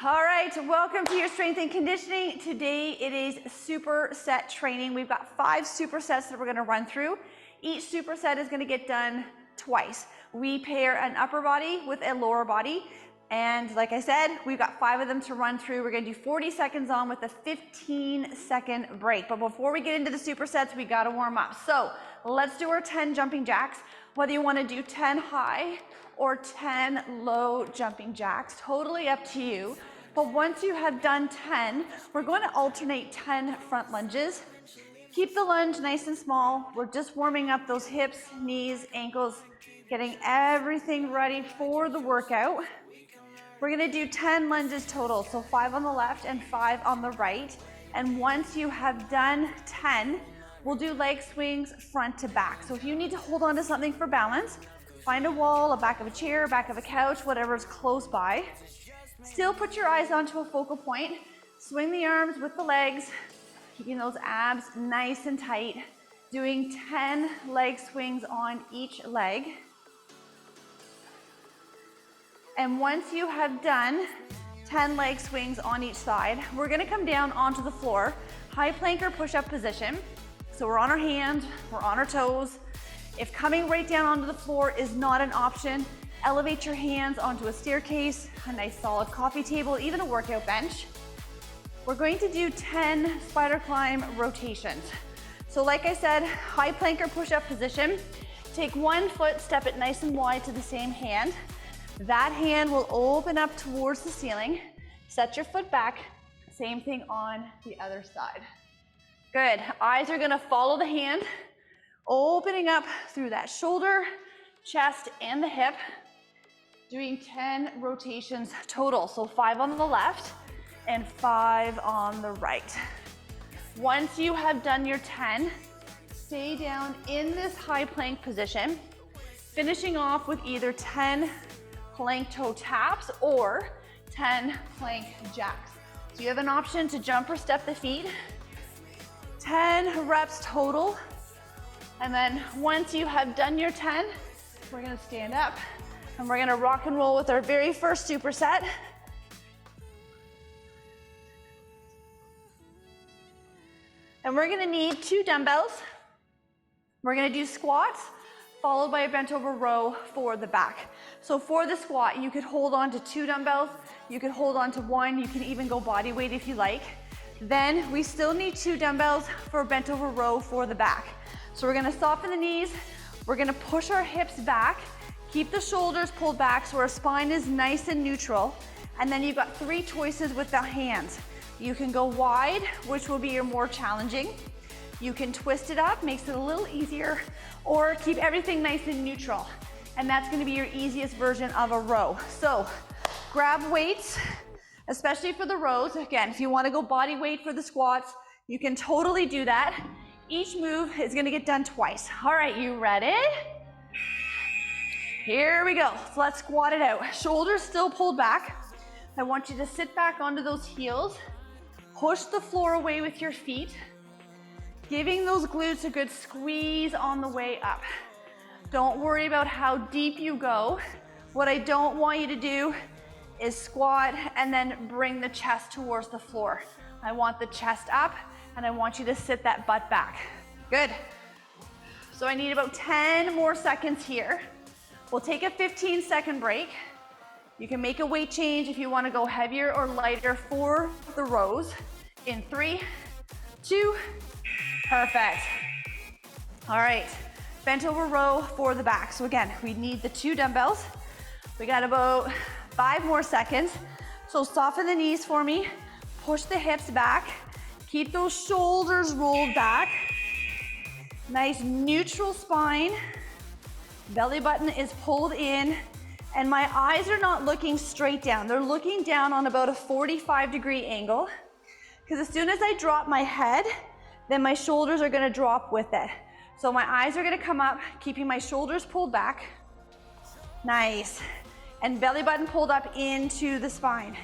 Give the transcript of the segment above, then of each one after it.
All right, welcome to your strength and conditioning. Today it is superset training. We've got 5 supersets that we're gonna run through. Each superset is gonna get done twice. We pair an upper body with a lower body. And like I said, we've got 5 of them to run through. We're gonna do 40 seconds on with a 15-second break. But before we get into the supersets, we gotta warm up. So let's do our 10 jumping jacks. Whether you wanna do 10 high or 10 low jumping jacks, totally up to you. But once you have done 10, we're going to alternate 10 front lunges. Keep the lunge nice and small. We're just warming up those hips, knees, ankles, getting everything ready for the workout. We're going to do 10 lunges total, so 5 on the left and 5 on the right. And once you have done 10, we'll do leg swings front to back. So if you need to hold on to something for balance, find a wall, a back of a chair, back of a couch, whatever is close by. Still put your eyes onto a focal point. Swing the arms with the legs, keeping those abs nice and tight. Doing 10 leg swings on each leg. And once you have done 10 leg swings on each side, we're gonna come down onto the floor, high plank or push-up position. So we're on our hands, we're on our toes. If coming right down onto the floor is not an option, elevate your hands onto a staircase, a nice solid coffee table, even a workout bench. We're going to do 10 spider climb rotations. So like I said, high plank or push-up position. Take one foot, step it nice and wide to the same hand. That hand will open up towards the ceiling. Set your foot back. Same thing on the other side. Good. Eyes are gonna follow the hand, opening up through that shoulder, chest, and the hip. Doing 10 rotations total. So 5 on the left and 5 on the right. Once you have done your 10, stay down in this high plank position, finishing off with either 10 plank toe taps or 10 plank jacks. So you have an option to jump or step the feet. 10 reps total. And then once you have done your 10, we're gonna stand up and we're gonna rock and roll with our very first superset. And we're gonna need 2 dumbbells. We're gonna do squats, followed by a bent over row for the back. So for the squat, you could hold on to 2 dumbbells, you could hold on to 1, you can even go body weight if you like. Then we still need 2 dumbbells for a bent over row for the back. So we're gonna soften the knees, we're gonna push our hips back, keep the shoulders pulled back so our spine is nice and neutral. And then you've got 3 choices with the hands. You can go wide, which will be your more challenging. You can twist it up, makes it a little easier, or keep everything nice and neutral. And that's gonna be your easiest version of a row. So grab weights, especially for the rows. Again, if you wanna go body weight for the squats, you can totally do that. Each move is gonna get done twice. All right, you ready? Here we go. So let's squat it out. Shoulders still pulled back. I want you to sit back onto those heels. Push the floor away with your feet. Giving those glutes a good squeeze on the way up. Don't worry about how deep you go. What I don't want you to do is squat and then bring the chest towards the floor. I want the chest up and I want you to sit that butt back. Good. So I need about 10 more seconds here. We'll take a 15-second break. You can make a weight change if you want to go heavier or lighter for the rows. In 3, 2, perfect. All right, bent over row for the back. So again, we need the 2 dumbbells. We got about 5 more seconds. So soften the knees for me, push the hips back, keep those shoulders rolled back. Nice neutral spine. Belly button is pulled in, and my eyes are not looking straight down. They're looking down on about a 45-degree angle, because as soon as I drop my head, then my shoulders are gonna drop with it. So my eyes are gonna come up, keeping my shoulders pulled back. Nice. And belly button pulled up into the spine.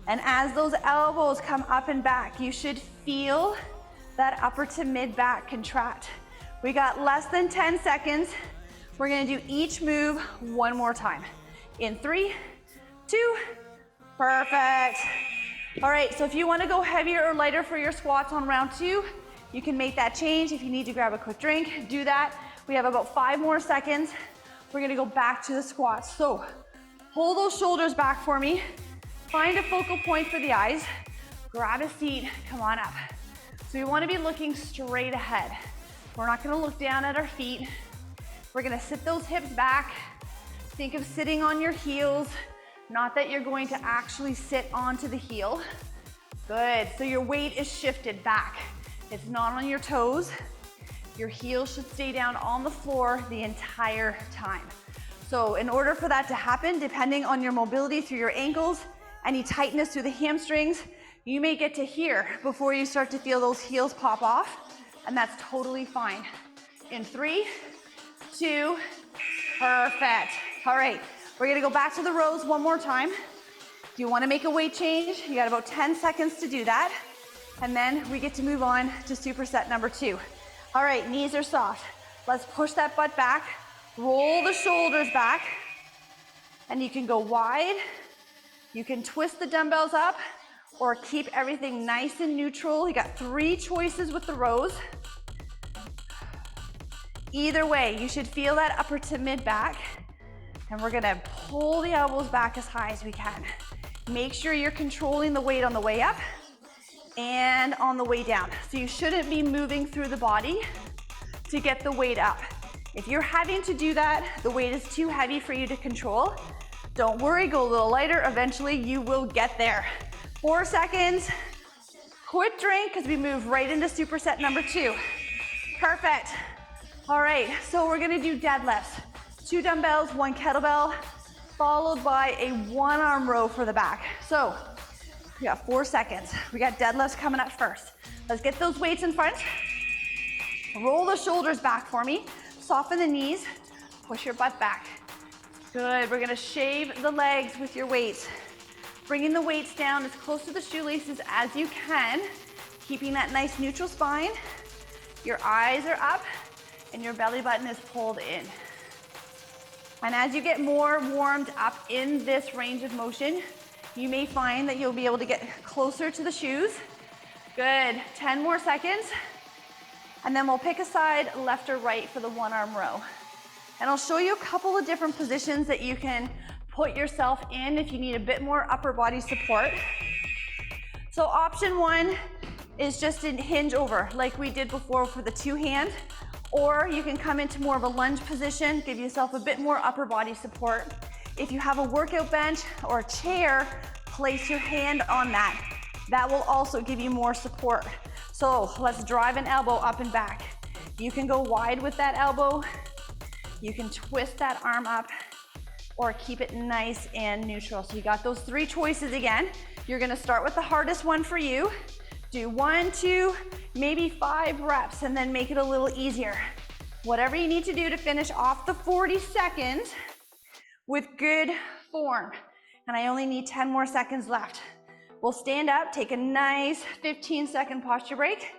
And as those elbows come up and back, you should feel that upper to mid back contract. We got less than 10 seconds. We're gonna do each move one more time. In 3, 2, Perfect. All right, so if you want to go heavier or lighter for your squats on round 2, you can make that change. If you need to grab a quick drink, do that. We have about 5 more seconds. We're gonna go back to the squats. So pull those shoulders back for me. Find a focal point for the eyes. Grab a seat, come on up. So we wanna be looking straight ahead. We're not gonna look down at our feet. We're gonna sit those hips back. Think of sitting on your heels. Not that you're going to actually sit onto the heel. Good, so your weight is shifted back. It's not on your toes. Your heels should stay down on the floor the entire time. So in order for that to happen, depending on your mobility through your ankles, any tightness through the hamstrings, you may get to here before you start to feel those heels pop off, and that's totally fine. In 3, 2, perfect. All right. We're gonna go back to the rows one more time. If you wanna make a weight change, you got about 10 seconds to do that. And then we get to move on to superset number 2. All right, knees are soft. Let's push that butt back, roll the shoulders back, and you can go wide. You can twist the dumbbells up or keep everything nice and neutral. You got 3 choices with the rows. Either way, you should feel that upper to mid back. And we're gonna pull the elbows back as high as we can. Make sure you're controlling the weight on the way up and on the way down. So you shouldn't be moving through the body to get the weight up. If you're having to do that, the weight is too heavy for you to control, don't worry, go a little lighter. Eventually you will get there. 4 seconds. Quick drink because we move right into superset number 2. Perfect. All right, so we're gonna do deadlifts. 2 dumbbells, 1 kettlebell, followed by a 1-arm row for the back. So we got 4 seconds. We got deadlifts coming up first. Let's get those weights in front. Roll the shoulders back for me. Soften the knees. Push your butt back. Good. We're gonna shave the legs with your weights. Bringing the weights down as close to the shoelaces as you can, keeping that nice neutral spine. Your eyes are up and your belly button is pulled in. And as you get more warmed up in this range of motion, you may find that you'll be able to get closer to the shoes. Good, 10 more seconds. And then we'll pick a side, left or right for the 1-arm row. And I'll show you a couple of different positions that you can put yourself in if you need a bit more upper body support. So option 1 is just a hinge over like we did before for the 2-hand. Or you can come into more of a lunge position, give yourself a bit more upper body support. If you have a workout bench or a chair, place your hand on that. That will also give you more support. So let's drive an elbow up and back. You can go wide with that elbow. You can twist that arm up or keep it nice and neutral. So you got those 3 choices again. You're gonna start with the hardest one for you. Do 1, 2, maybe 5 reps and then make it a little easier. Whatever you need to do to finish off the 40 seconds with good form. And I only need 10 more seconds left. We'll stand up, take a nice 15-second posture break,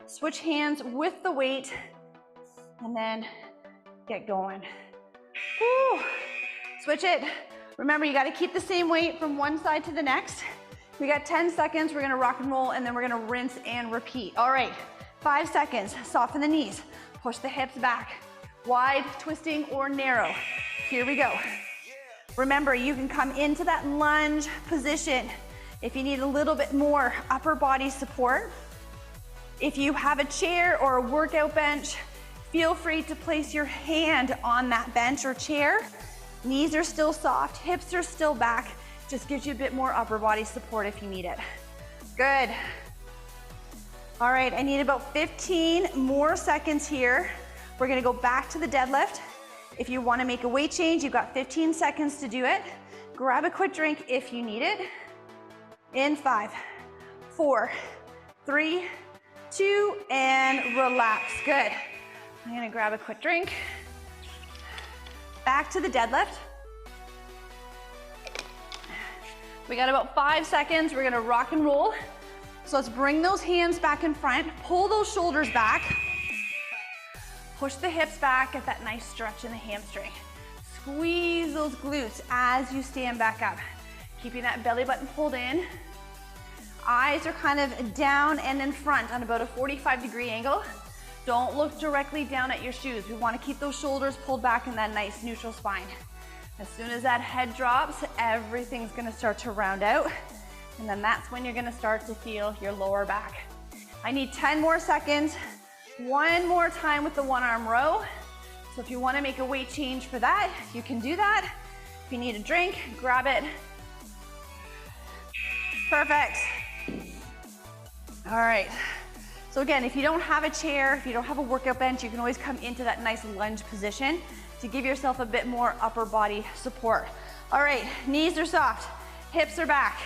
switch hands with the weight, and then get going. Woo. Switch it. Remember, you gotta keep the same weight from one side to the next. We got 10 seconds, we're gonna rock and roll, and then we're gonna rinse and repeat. All right, 5 seconds, soften the knees, push the hips back, wide, twisting, or narrow. Here we go. Remember, you can come into that lunge position if you need a little bit more upper body support. If you have a chair or a workout bench, feel free to place your hand on that bench or chair. Knees are still soft, hips are still back. Just gives you a bit more upper body support if you need it. Good. All right, I need about 15 more seconds here. We're gonna go back to the deadlift. If you wanna make a weight change, you've got 15 seconds to do it. Grab a quick drink if you need it. In 5, 4, 3, 2, and relax. Good. I'm gonna grab a quick drink. Back to the deadlift. We got about 5 seconds. We're gonna rock and roll. So let's bring those hands back in front, pull those shoulders back, push the hips back, get that nice stretch in the hamstring. Squeeze those glutes as you stand back up. Keeping that belly button pulled in. Eyes are kind of down and in front on about a 45-degree angle. Don't look directly down at your shoes. We want to keep those shoulders pulled back in that nice neutral spine. As soon as that head drops, everything's going to start to round out. And then that's when you're going to start to feel your lower back. I need 10 more seconds. One more time with the one arm row. So if you want to make a weight change for that, you can do that. If you need a drink, grab it. Perfect. All right. So again, if you don't have a chair, if you don't have a workout bench, you can always come into that nice lunge position to give yourself a bit more upper body support. All right, knees are soft, hips are back.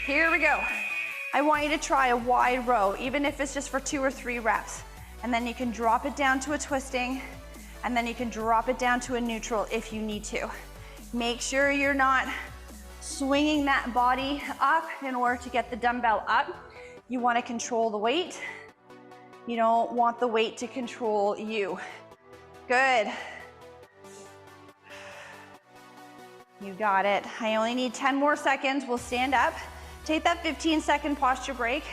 Here we go. I want you to try a wide row, even if it's just for 2 or 3 reps. And then you can drop it down to a twisting, and then you can drop it down to a neutral if you need to. Make sure you're not swinging that body up in order to get the dumbbell up. You want to control the weight. You don't want the weight to control you. Good. You got it. I only need 10 more seconds. We'll stand up, take that 15-second posture break,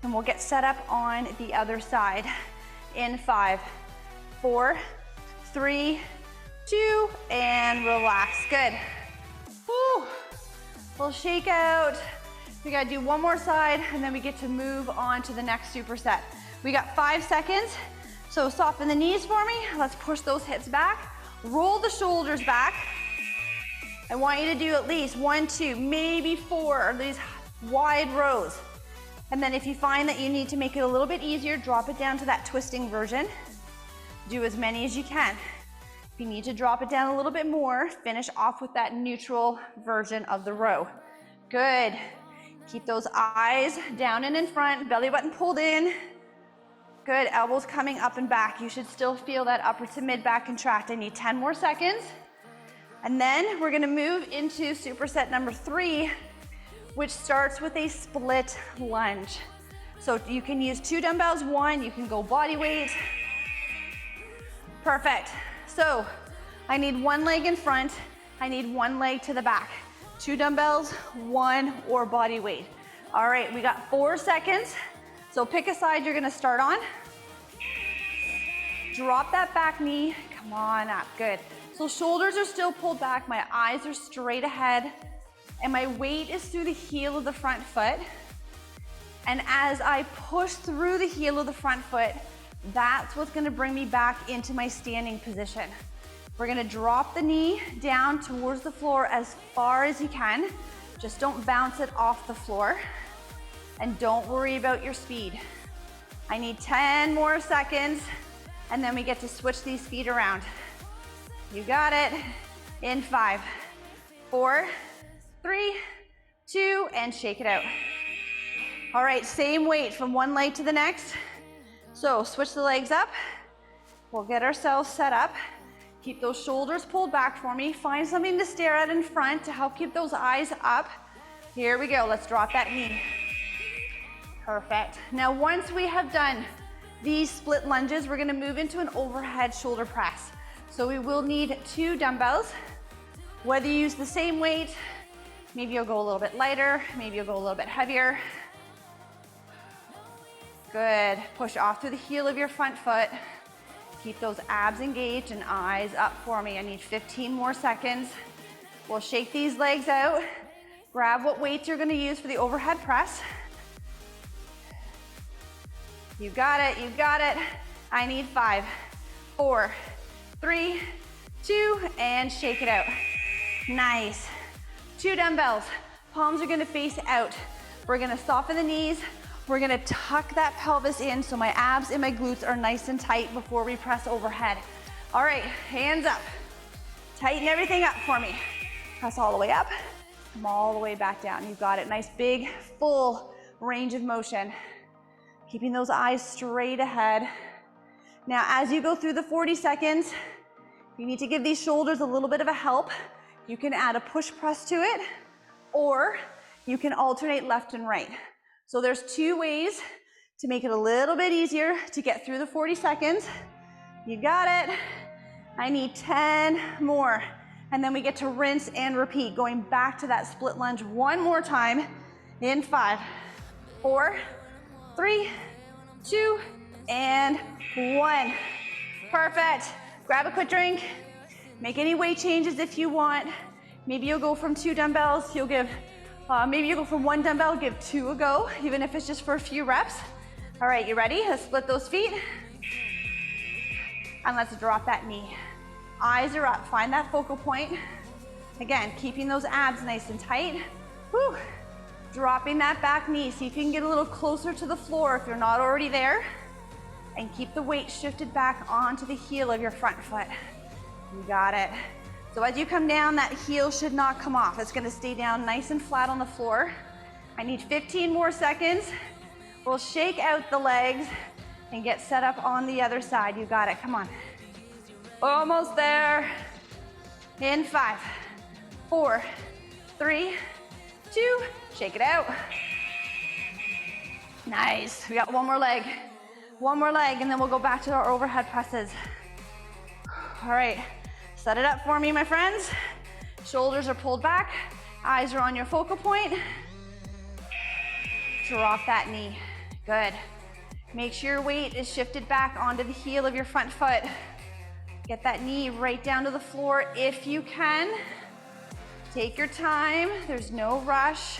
and we'll get set up on the other side. In 5, 4, 3, 2, and relax. Good. Woo. We'll shake out. We gotta do one more side, and then we get to move on to the next superset. We got 5 seconds, so soften the knees for me. Let's push those hips back. Roll the shoulders back. I want you to do at least 1, 2, maybe 4 of these wide rows. And then if you find that you need to make it a little bit easier, drop it down to that twisting version. Do as many as you can. If you need to drop it down a little bit more, finish off with that neutral version of the row. Good. Keep those eyes down and in front, belly button pulled in. Good, elbows coming up and back. You should still feel that upper to mid back contract. I need 10 more seconds. And then we're gonna move into superset number 3, which starts with a split lunge. So you can use 2 dumbbells, 1, you can go body weight. Perfect. So I need 1 leg in front, I need 1 leg to the back. 2 dumbbells, 1 or body weight. All right, we got 4 seconds. So pick a side you're gonna start on. Drop that back knee, come on up, good. So shoulders are still pulled back, my eyes are straight ahead, and my weight is through the heel of the front foot. And as I push through the heel of the front foot, that's what's gonna bring me back into my standing position. We're gonna drop the knee down towards the floor as far as you can. Just don't bounce it off the floor. And don't worry about your speed. I need 10 more seconds, and then we get to switch these feet around. You got it. In 5, 4, 3, 2, and shake it out. All right, same weight from one leg to the next. So switch the legs up. We'll get ourselves set up. Keep those shoulders pulled back for me. Find something to stare at in front to help keep those eyes up. Here we go, let's drop that knee. Perfect. Now once we have done these split lunges, we're gonna move into an overhead shoulder press. So we will need 2 dumbbells. Whether you use the same weight, maybe you'll go a little bit lighter, maybe you'll go a little bit heavier. Good. Push off through the heel of your front foot. Keep those abs engaged and eyes up for me. I need 15 more seconds. We'll shake these legs out. Grab what weights you're gonna use for the overhead press. You got it, you got it. I need 5, 4, 3, 2, and shake it out. Nice. 2 dumbbells. Palms are gonna face out. We're gonna soften the knees. We're gonna tuck that pelvis in so my abs and my glutes are nice and tight before we press overhead. All right, hands up. Tighten everything up for me. Press all the way up, come all the way back down. You've got it, nice big, full range of motion. Keeping those eyes straight ahead. Now, as you go through the 40 seconds, you need to give these shoulders a little bit of a help. You can add a push press to it, or you can alternate left and right. So there's 2 ways to make it a little bit easier to get through the 40 seconds. You got it. I need 10 more. And then we get to rinse and repeat, going back to that split lunge one more time in 5, 4, 3, 2, and 1. Perfect. Grab a quick drink. Make any weight changes if you want. Maybe you'll go from 2 dumbbells. You'll give, maybe you'll go from 1 dumbbell, give 2 a go, even if it's just for a few reps. All right, you ready? Let's split those feet. And let's drop that knee. Eyes are up, find that focal point. Again, keeping those abs nice and tight. Woo. Dropping that back knee. See if you can get a little closer to the floor if you're not already there. And keep the weight shifted back onto the heel of your front foot. You got it. So as you come down, that heel should not come off. It's gonna stay down nice and flat on the floor. I need 15 more seconds. We'll shake out the legs and get set up on the other side. You got it, come on. Almost there. In 5, 4, 3, 2, shake it out. Nice, we got one more leg. One more leg, and then we'll go back to our overhead presses. All right, set it up for me, my friends. Shoulders are pulled back, eyes are on your focal point. Drop that knee, good. Make sure your weight is shifted back onto the heel of your front foot. Get that knee right down to the floor if you can. Take your time, there's no rush.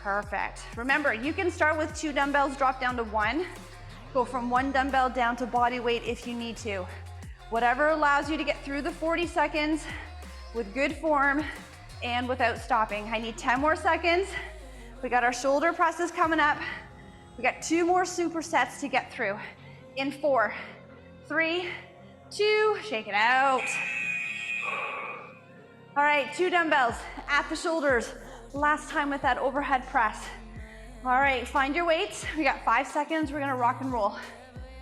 Perfect. Remember, you can start with 2 dumbbells, drop down to 1. Go from 1 dumbbell down to body weight if you need to. Whatever allows you to get through the 40 seconds with good form and without stopping. I need 10 more seconds. We got our shoulder presses coming up. We got 2 more supersets to get through. In 4, 3, 2, shake it out. All right, 2 dumbbells at the shoulders. Last time with that overhead press. All right, find your weights. We got 5 seconds, we're gonna rock and roll.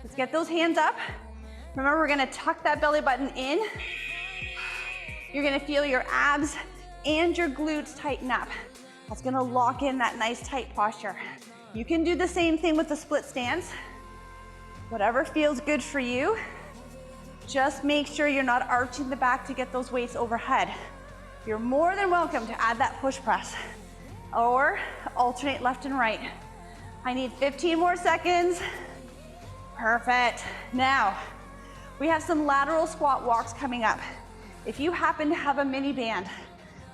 Let's get those hands up. Remember, we're gonna tuck that belly button in. You're gonna feel your abs and your glutes tighten up. That's gonna lock in that nice tight posture. You can do the same thing with the split stance. Whatever feels good for you. Just make sure you're not arching the back to get those weights overhead. You're more than welcome to add that push press or alternate left and right. I need 15 more seconds. Perfect. Now, we have some lateral squat walks coming up. If you happen to have a mini band,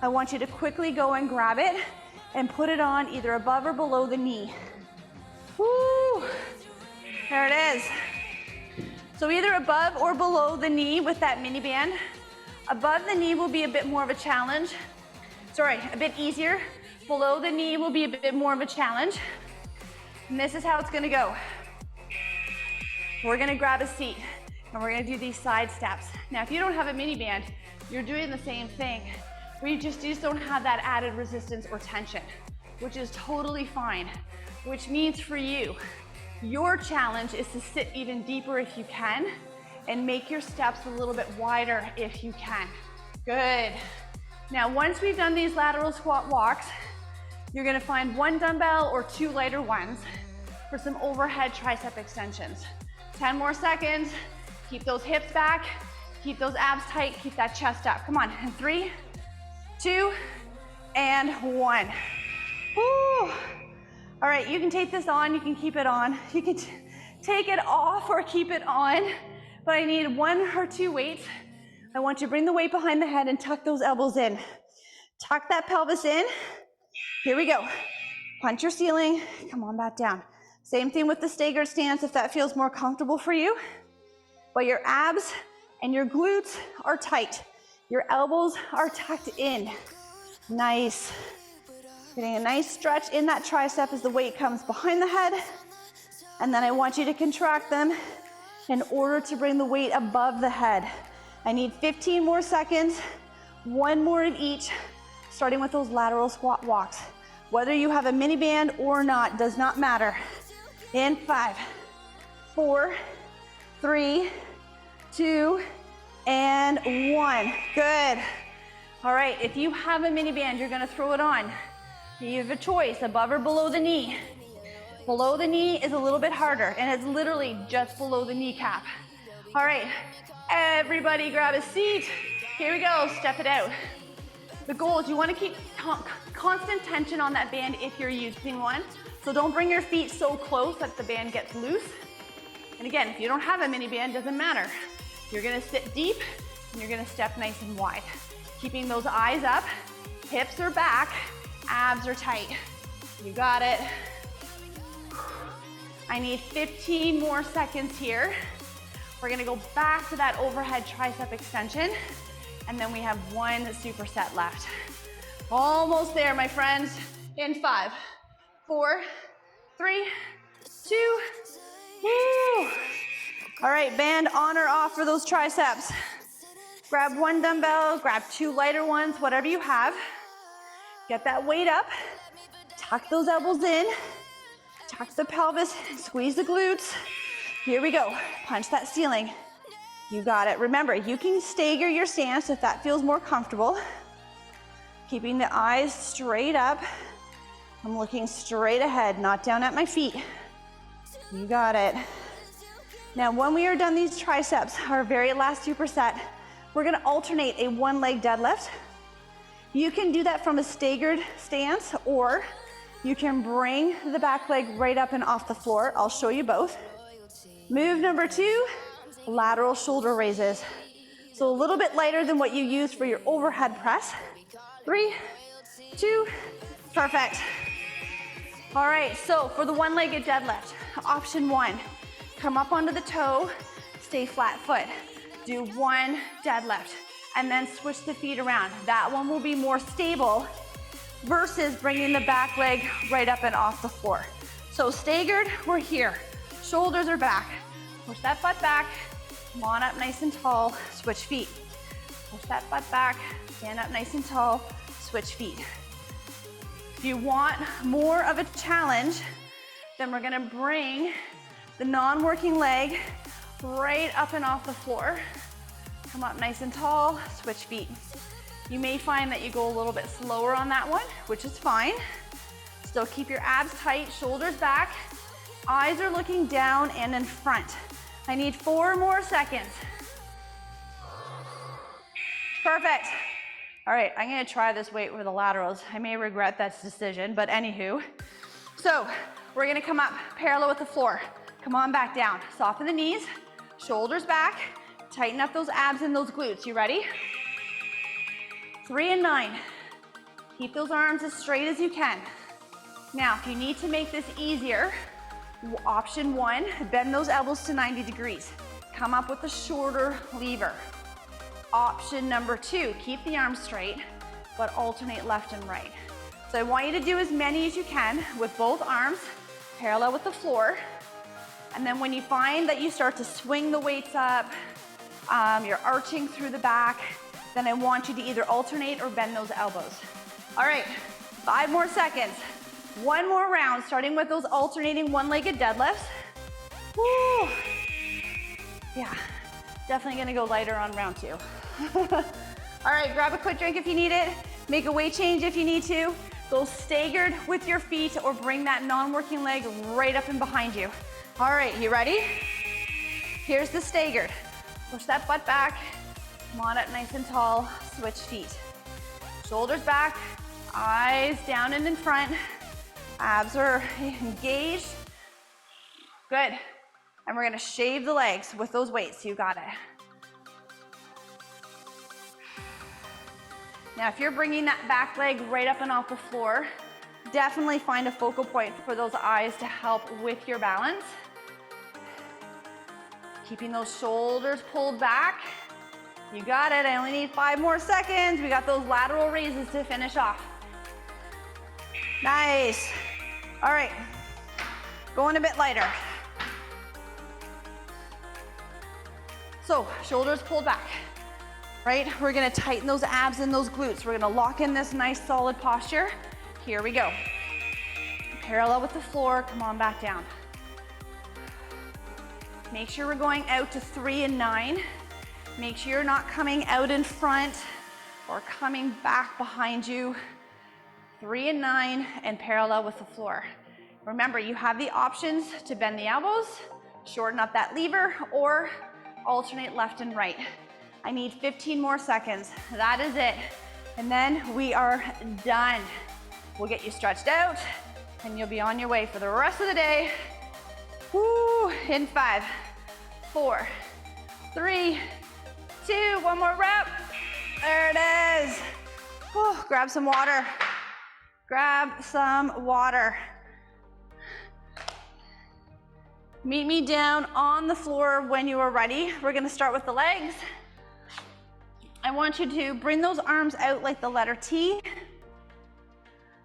I want you to quickly go and grab it and put it on either above or below the knee. Woo! There it is. So either above or below the knee with that mini band. Above the knee will be a bit more of a challenge. Sorry, a bit easier. Below the knee will be a bit more of a challenge. And this is how it's gonna go. We're gonna grab a seat and we're gonna do these side steps. Now, if you don't have a mini band, you're doing the same thing. You just don't have that added resistance or tension, which is totally fine. Which means for you, your challenge is to sit even deeper if you can and make your steps a little bit wider if you can. Good. Now, once we've done these lateral squat walks, you're gonna find 1 dumbbell or 2 lighter ones for some overhead tricep extensions. 10 more seconds. Keep those hips back, keep those abs tight, keep that chest up. Come on, in 3, 2, and 1. Woo. All right, you can take this on, you can keep it on. You can take it off or keep it on, but I need 1 or 2 weights. I want you to bring the weight behind the head and tuck those elbows in. Tuck that pelvis in. Here we go. Punch your ceiling, come on back down. Same thing with the staggered stance if that feels more comfortable for you. But your abs and your glutes are tight. Your elbows are tucked in. Nice. Getting a nice stretch in that tricep as the weight comes behind the head. And then I want you to contract them in order to bring the weight above the head. I need 15 more seconds, 1 more of each, starting with those lateral squat walks. Whether you have a mini band or not, does not matter. In 5, 4, 3, 2, and 1. Good. All right, if you have a mini band, you're gonna throw it on. You have a choice, above or below the knee. Below the knee is a little bit harder, and it's literally just below the kneecap. All right, everybody grab a seat. Here we go, step it out. The goal is you want to keep constant tension on that band if you're using one. So don't bring your feet so close that the band gets loose. And again, if you don't have a mini band, doesn't matter. You're gonna sit deep and you're gonna step nice and wide. Keeping those eyes up, hips are back, abs are tight. You got it. I need 15 more seconds here. We're gonna go back to that overhead tricep extension, and then we have one superset left. Almost there, my friends. In 5, 4, 3, 2, woo. All right, band on or off for those triceps. Grab one dumbbell, grab 2 lighter ones, whatever you have. Get that weight up, tuck those elbows in, tuck the pelvis, squeeze the glutes. Here we go, punch that ceiling. You got it. Remember, you can stagger your stance if that feels more comfortable. Keeping the eyes straight up. I'm looking straight ahead, not down at my feet. You got it. Now, when we are done these triceps, our very last superset, we're gonna alternate a one-leg deadlift. You can do that from a staggered stance, or you can bring the back leg right up and off the floor. I'll show you both. Move number 2, lateral shoulder raises. So a little bit lighter than what you used for your overhead press. 3, 2, perfect. All right, so for the one-legged deadlift, option 1, come up onto the toe, stay flat foot. Do 1 deadlift, and then switch the feet around. That one will be more stable versus bringing the back leg right up and off the floor. So staggered, we're here. Shoulders are back. Push that butt back, come on up nice and tall, switch feet. Push that butt back, stand up nice and tall, switch feet. If you want more of a challenge, then we're gonna bring the non-working leg right up and off the floor. Come up nice and tall, switch feet. You may find that you go a little bit slower on that one, which is fine. Still keep your abs tight, shoulders back. Eyes are looking down and in front. I need 4 more seconds. Perfect. All right, I'm gonna try this weight with the laterals. I may regret that decision, but anywho. So we're gonna come up parallel with the floor. Come on back down. Soften the knees, shoulders back. Tighten up those abs and those glutes. You ready? 3 and 9. Keep those arms as straight as you can. Now, if you need to make this easier, option 1, bend those elbows to 90 degrees. Come up with a shorter lever. Option number 2, keep the arms straight, but alternate left and right. So I want you to do as many as you can with both arms parallel with the floor. And then when you find that you start to swing the weights up, you're arching through the back, then I want you to either alternate or bend those elbows. All right, 5 more seconds. 1 more round, starting with those alternating one-legged deadlifts. Woo. Yeah, definitely gonna go lighter on round 2. All right, grab a quick drink if you need it. Make a weight change if you need to. Go staggered with your feet or bring that non-working leg right up and behind you. All right, you ready? Here's the staggered. Push that butt back. Come on up nice and tall. Switch feet. Shoulders back, eyes down and in front. Abs are engaged. Good. And we're gonna shave the legs with those weights. You got it. Now, if you're bringing that back leg right up and off the floor, definitely find a focal point for those eyes to help with your balance. Keeping those shoulders pulled back. You got it. I only need 5 more seconds. We got those lateral raises to finish off. Nice. All right. Going a bit lighter. So, shoulders pulled back. Right? We're gonna tighten those abs and those glutes. We're gonna lock in this nice solid posture. Here we go. Parallel with the floor, come on back down. Make sure we're going out to 3 and 9. Make sure you're not coming out in front or coming back behind you. 3 and 9 and parallel with the floor. Remember, you have the options to bend the elbows, shorten up that lever, or Alternate left and right. I need 15 more seconds. That is it. And then we are done. We'll get you stretched out and you'll be on your way for the rest of the day. Woo, in 5, 4, 3, 2, one more rep. There it is. Whew, grab some water. Grab some water. Meet me down on the floor when you are ready. We're gonna start with the legs. I want you to bring those arms out like the letter T.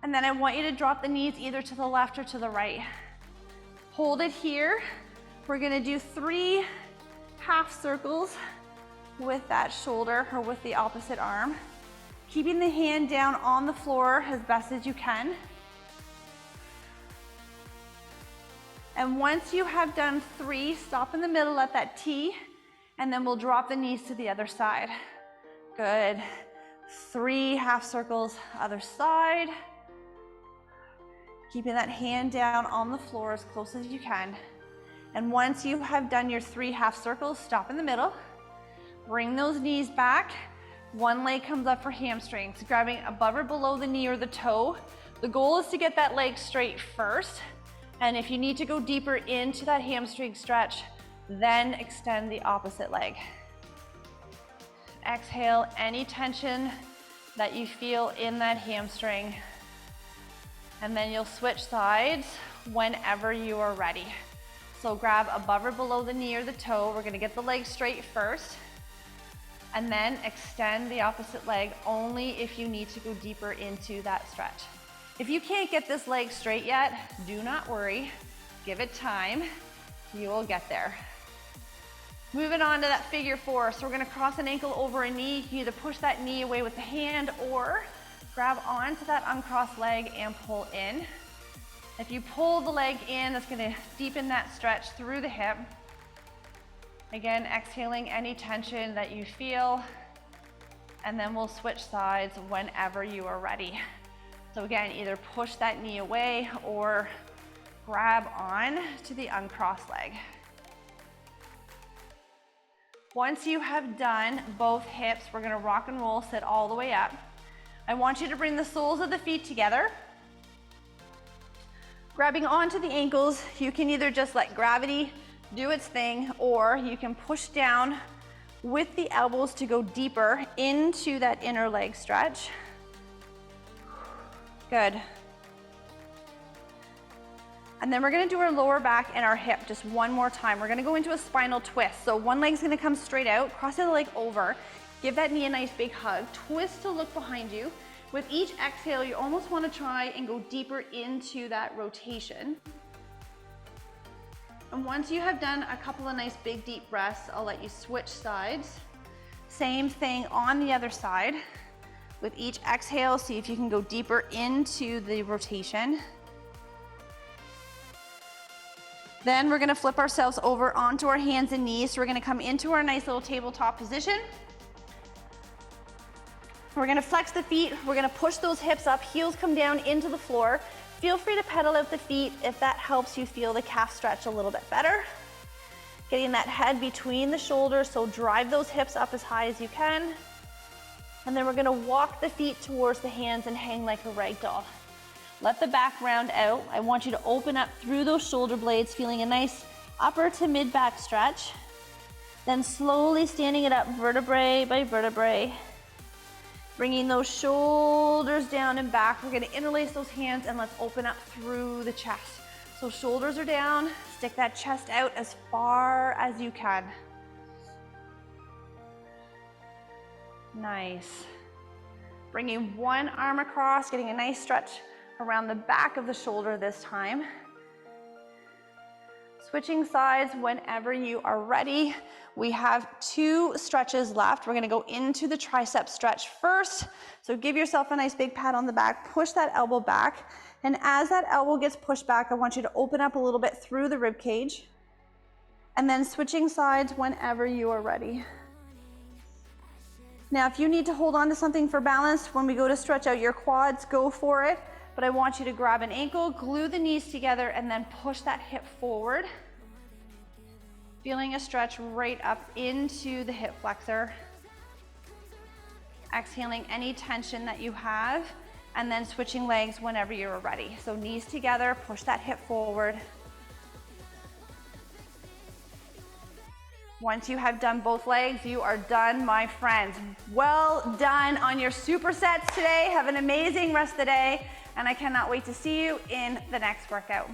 And then I want you to drop the knees either to the left or to the right. Hold it here. We're gonna do 3 half circles with that shoulder or with the opposite arm. Keeping the hand down on the floor as best as you can. And once you have done 3, stop in the middle at that T, and then we'll drop the knees to the other side. Good. 3 half circles, other side. Keeping that hand down on the floor as close as you can. And once you have done your 3 half circles, stop in the middle. Bring those knees back. One leg comes up for hamstrings, grabbing above or below the knee or the toe. The goal is to get that leg straight first. And if you need to go deeper into that hamstring stretch, then extend the opposite leg. Exhale any tension that you feel in that hamstring. And then you'll switch sides whenever you are ready. So grab above or below the knee or the toe. We're gonna get the leg straight first. And then extend the opposite leg only if you need to go deeper into that stretch. If you can't get this leg straight yet, do not worry. Give it time. You will get there. Moving on to that figure 4. So we're gonna cross an ankle over a knee. You can either push that knee away with the hand or grab onto that uncrossed leg and pull in. If you pull the leg in, that's gonna deepen that stretch through the hip. Again, exhaling any tension that you feel. And then we'll switch sides whenever you are ready. So again, either push that knee away or grab on to the uncrossed leg. Once you have done both hips, we're gonna rock and roll, sit all the way up. I want you to bring the soles of the feet together. Grabbing onto the ankles, you can either just let gravity do its thing, or you can push down with the elbows to go deeper into that inner leg stretch. Good. And then we're gonna do our lower back and our hip just one more time. We're gonna go into a spinal twist. So one leg's gonna come straight out, cross the leg over, give that knee a nice big hug, twist to look behind you. With each exhale, you almost wanna try and go deeper into that rotation. And once you have done a couple of nice big deep breaths, I'll let you switch sides. Same thing on the other side. With each exhale, see if you can go deeper into the rotation. Then we're gonna flip ourselves over onto our hands and knees. So we're gonna come into our nice little tabletop position. We're gonna flex the feet. We're gonna push those hips up, heels come down into the floor. Feel free to pedal out the feet if that helps you feel the calf stretch a little bit better. Getting that head between the shoulders, so drive those hips up as high as you can. And then we're gonna walk the feet towards the hands and hang like a rag doll. Let the back round out. I want you to open up through those shoulder blades, feeling a nice upper to mid back stretch. Then slowly standing it up vertebrae by vertebrae. Bringing those shoulders down and back. We're gonna interlace those hands and let's open up through the chest. So shoulders are down, stick that chest out as far as you can. Nice. Bringing one arm across, getting a nice stretch around the back of the shoulder this time. Switching sides whenever you are ready. We have 2 stretches left. We're gonna go into the tricep stretch first. So give yourself a nice big pat on the back, push that elbow back. And as that elbow gets pushed back, I want you to open up a little bit through the rib cage. And then switching sides whenever you are ready. Now, if you need to hold on to something for balance, when we go to stretch out your quads, go for it. But I want you to grab an ankle, glue the knees together, and then push that hip forward. Feeling a stretch right up into the hip flexor. Exhaling any tension that you have, and then switching legs whenever you're ready. So knees together, push that hip forward. Once you have done both legs, you are done, my friends. Well done on your supersets today. Have an amazing rest of the day, and I cannot wait to see you in the next workout.